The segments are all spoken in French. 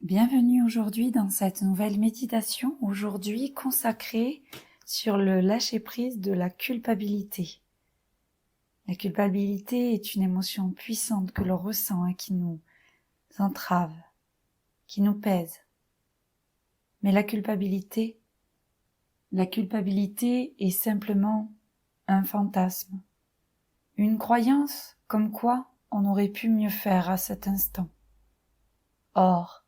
Bienvenue aujourd'hui dans cette nouvelle méditation, aujourd'hui consacrée sur le lâcher-prise de la culpabilité. La culpabilité est une émotion puissante que l'on ressent et qui nous entrave, qui nous pèse. Mais la culpabilité est simplement un fantasme, une croyance comme quoi on aurait pu mieux faire à cet instant. Or,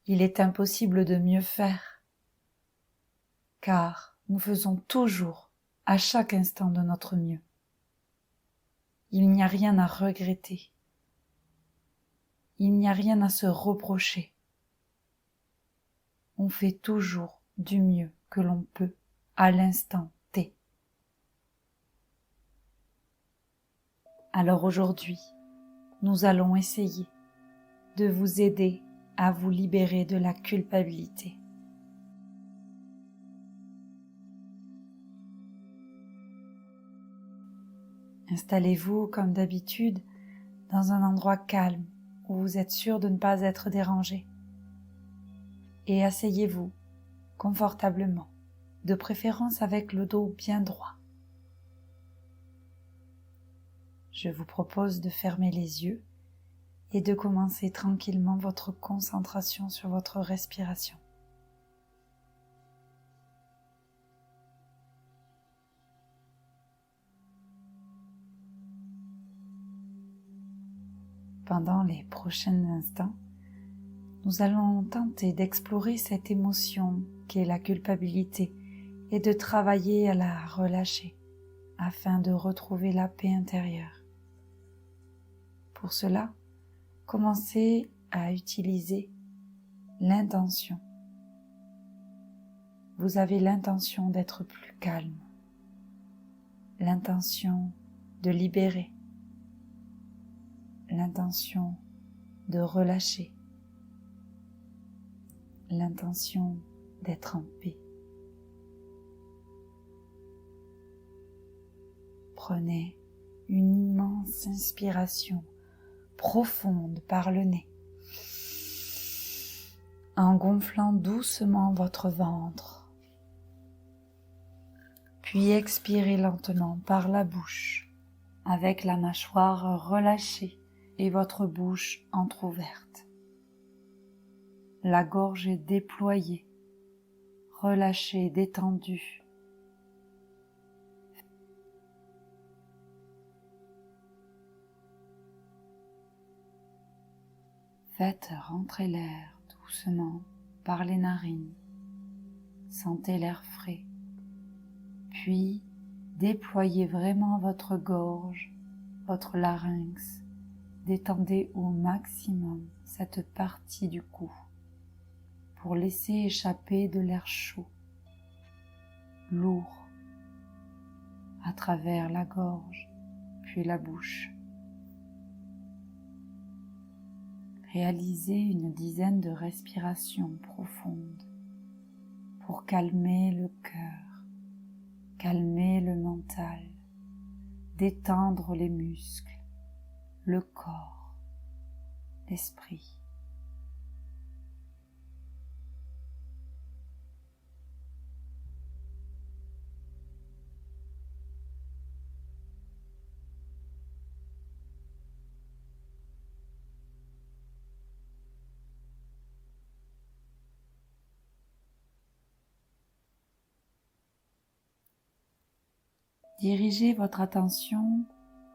il est impossible de mieux faire, car nous faisons toujours, à chaque instant de notre mieux. Il n'y a rien à regretter. Il n'y a rien à se reprocher. On fait toujours du mieux que l'on peut à l'instant T. Alors aujourd'hui, nous allons essayer de vous aider à vous libérer de la culpabilité. Installez-vous comme d'habitude dans un endroit calme où vous êtes sûr de ne pas être dérangé. Et asseyez-vous confortablement, de préférence avec le dos bien droit. Je vous propose de fermer les yeux et de commencer tranquillement votre concentration sur votre respiration. Pendant les prochains instants, nous allons tenter d'explorer cette émotion qu'est la culpabilité et de travailler à la relâcher afin de retrouver la paix intérieure. Pour cela, commencez à utiliser l'intention. Vous avez l'intention d'être plus calme, l'intention de libérer, l'intention de relâcher, l'intention d'être en paix. Prenez une immense inspiration profonde par le nez, en gonflant doucement votre ventre, puis expirez lentement par la bouche, avec la mâchoire relâchée et votre bouche entr'ouverte. La gorge est déployée, relâchée, détendue. Faites rentrer l'air doucement par les narines. Sentez l'air frais. Puis, déployez vraiment votre gorge, votre larynx. Détendez au maximum cette partie du cou pour laisser échapper de l'air chaud, lourd, à travers la gorge, puis la bouche. Réalisez une dizaine de respirations profondes pour calmer le cœur, calmer le mental, détendre les muscles, le corps, l'esprit. Dirigez votre attention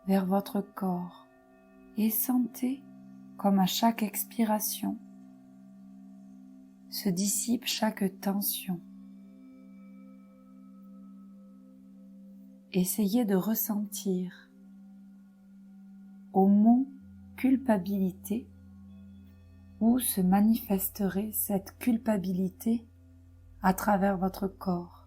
vers votre corps et sentez comme à chaque expiration se dissipe chaque tension. Essayez de ressentir au mot culpabilité où se manifesterait cette culpabilité à travers votre corps.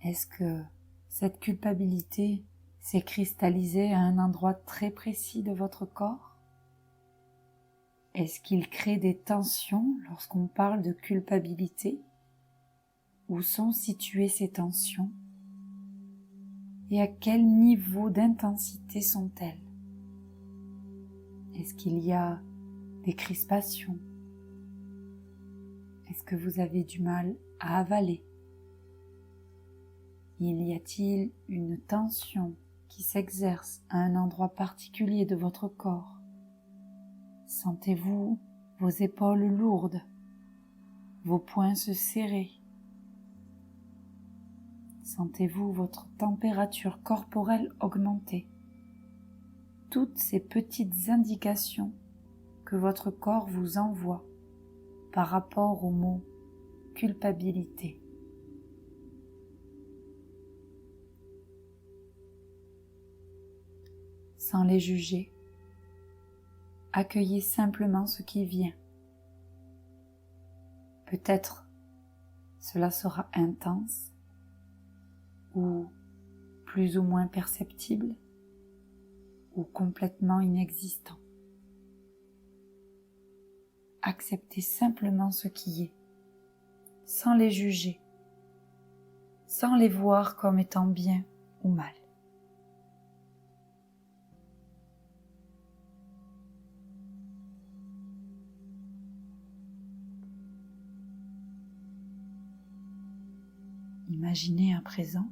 Est-ce que cette culpabilité s'est cristallisée à un endroit très précis de votre corps? Est-ce qu'il crée des tensions lorsqu'on parle de culpabilité? Où sont situées ces tensions? Et à quel niveau d'intensité sont-elles? Est-ce qu'il y a des crispations? Est-ce que vous avez du mal à avaler? Y a-t-il une tension qui s'exerce à un endroit particulier de votre corps? Sentez-vous vos épaules lourdes, vos poings se serrer? Sentez-vous votre température corporelle augmenter? Toutes ces petites indications que votre corps vous envoie par rapport au mot culpabilité. Sans les juger, accueillez simplement ce qui vient. Peut-être cela sera intense ou plus ou moins perceptible ou complètement inexistant. Acceptez simplement ce qui est, sans les juger, sans les voir comme étant bien ou mal. Imaginez à présent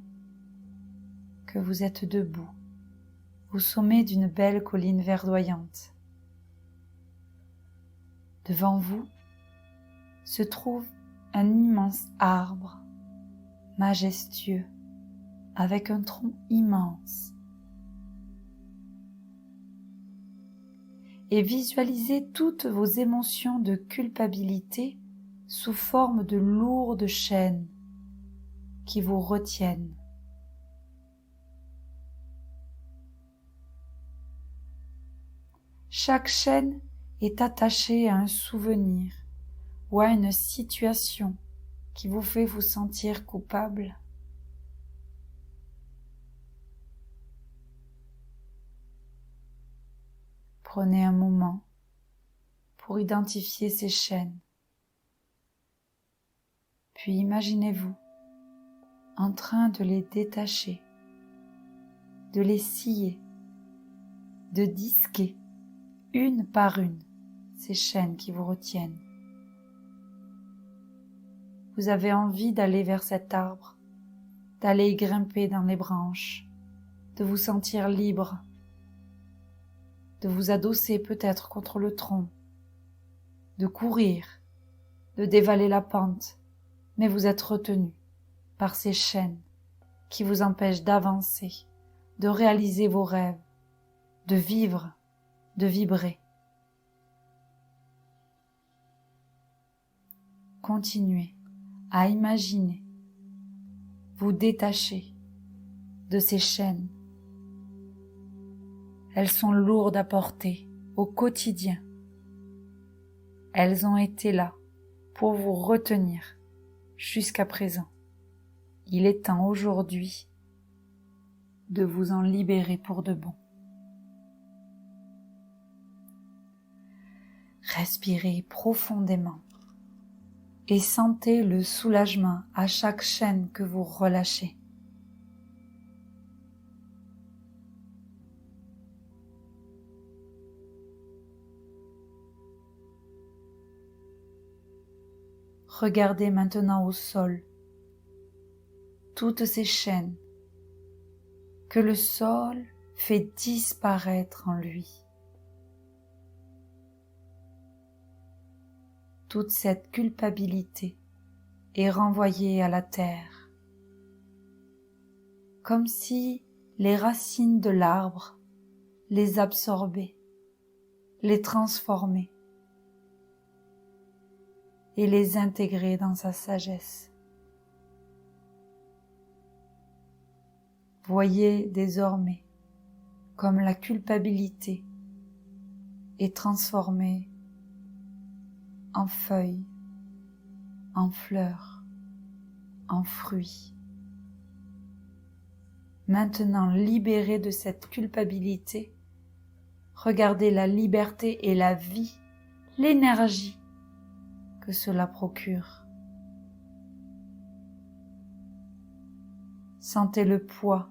que vous êtes debout au sommet d'une belle colline verdoyante. Devant vous se trouve un immense arbre, majestueux, avec un tronc immense. Et visualisez toutes vos émotions de culpabilité sous forme de lourdes chaînes qui vous retiennent. Chaque chaîne est attachée à un souvenir ou à une situation qui vous fait vous sentir coupable. Prenez un moment pour identifier ces chaînes. Puis imaginez-vous en train de les détacher, de les scier, de disquer une par une ces chaînes qui vous retiennent. Vous avez envie d'aller vers cet arbre, d'aller y grimper dans les branches, de vous sentir libre, de vous adosser peut-être contre le tronc, de courir, de dévaler la pente, mais vous êtes retenu par ces chaînes qui vous empêchent d'avancer, de réaliser vos rêves, de vivre, de vibrer. Continuez à imaginer, vous détacher de ces chaînes. Elles sont lourdes à porter au quotidien. Elles ont été là pour vous retenir jusqu'à présent. Il est temps aujourd'hui de vous en libérer pour de bon. Respirez profondément et sentez le soulagement à chaque chaîne que vous relâchez. Regardez maintenant au sol toutes ces chaînes que le sol fait disparaître en lui. Toute cette culpabilité est renvoyée à la terre, comme si les racines de l'arbre les absorbaient, les transformaient et les intégraient dans sa sagesse. Voyez désormais comme la culpabilité est transformée en feuilles, en fleurs, en fruits. Maintenant libéré de cette culpabilité, regardez la liberté et la vie, l'énergie que cela procure. Sentez le poids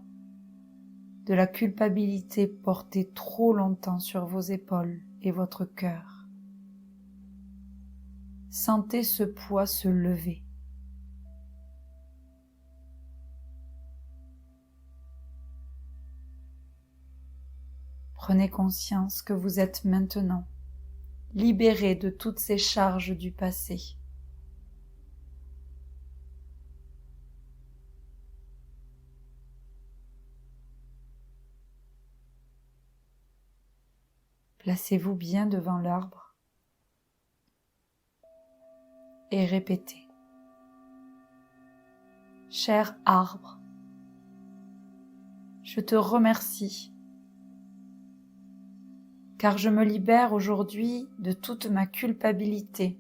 de la culpabilité portée trop longtemps sur vos épaules et votre cœur. Sentez ce poids se lever. Prenez conscience que vous êtes maintenant libéré de toutes ces charges du passé. Placez-vous bien devant l'arbre et répétez : cher arbre, je te remercie car je me libère aujourd'hui de toute ma culpabilité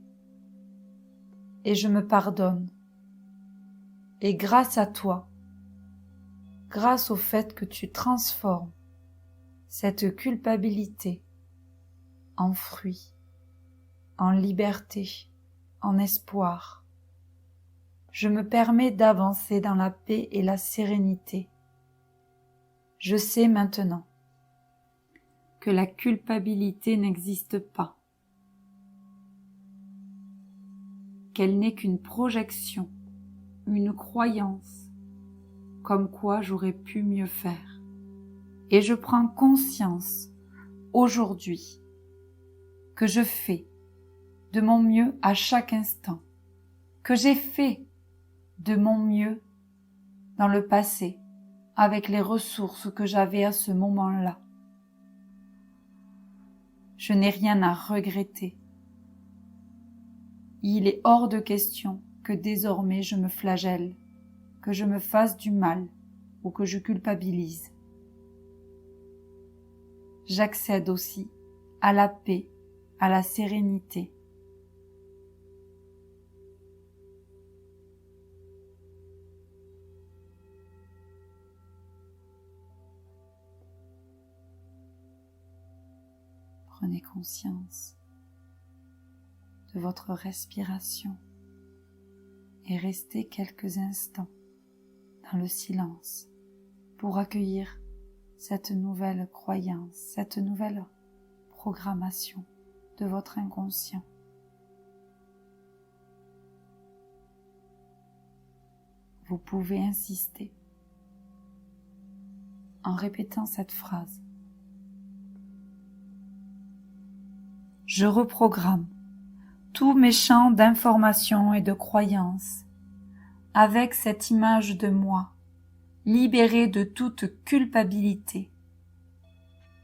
et je me pardonne. Et grâce à toi, grâce au fait que tu transformes cette culpabilité en fruit, en liberté, en espoir, je me permets d'avancer dans la paix et la sérénité. Je sais maintenant que la culpabilité n'existe pas, qu'elle n'est qu'une projection, une croyance, comme quoi j'aurais pu mieux faire. Et je prends conscience aujourd'hui que je fais de mon mieux à chaque instant, que j'ai fait de mon mieux dans le passé avec les ressources que j'avais à ce moment-là. Je n'ai rien à regretter. Il est hors de question que désormais je me flagelle, que je me fasse du mal ou que je culpabilise. J'accède aussi à la paix, à la sérénité. Prenez conscience de votre respiration et restez quelques instants dans le silence pour accueillir cette nouvelle croyance, cette nouvelle programmation de votre inconscient. Vous pouvez insister en répétant cette phrase. Je reprogramme tous mes champs d'informations et de croyances avec cette image de moi, libérée de toute culpabilité.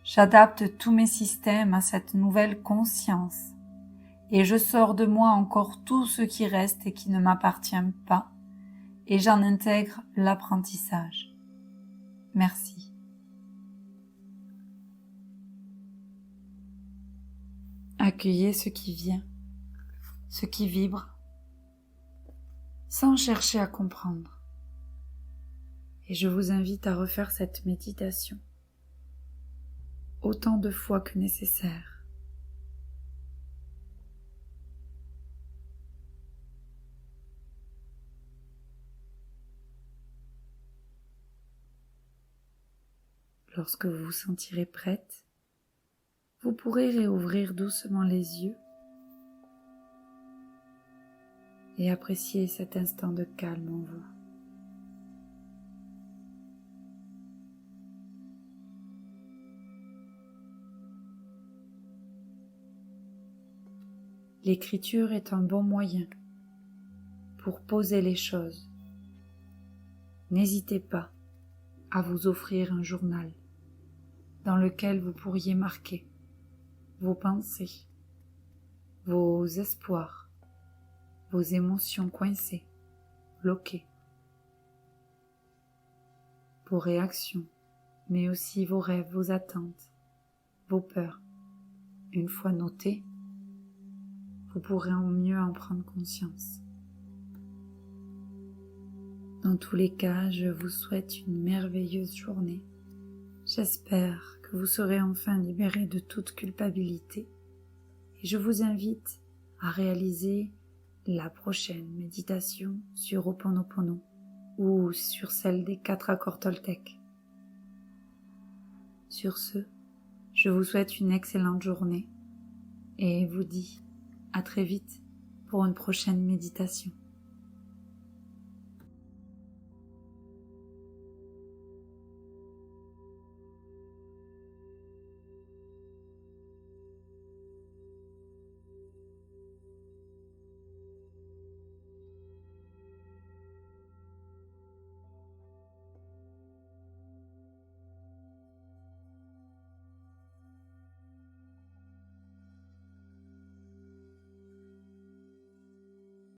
J'adapte tous mes systèmes à cette nouvelle conscience et je sors de moi encore tout ce qui reste et qui ne m'appartient pas et j'en intègre l'apprentissage. Merci. Accueillez ce qui vient, ce qui vibre, sans chercher à comprendre. Et je vous invite à refaire cette méditation autant de fois que nécessaire. Lorsque vous vous sentirez prête, vous pourrez réouvrir doucement les yeux et apprécier cet instant de calme en vous. L'écriture est un bon moyen pour poser les choses. N'hésitez pas à vous offrir un journal dans lequel vous pourriez marquer vos pensées, vos espoirs, vos émotions coincées, bloquées, vos réactions, mais aussi vos rêves, vos attentes, vos peurs. Une fois notés, vous pourrez mieux en prendre conscience. Dans tous les cas, je vous souhaite une merveilleuse journée. J'espère que vous serez enfin libérés de toute culpabilité et je vous invite à réaliser la prochaine méditation sur Ho'oponopono ou sur celle des 4 accords Toltec. Sur ce, je vous souhaite une excellente journée et vous dis à très vite pour une prochaine méditation.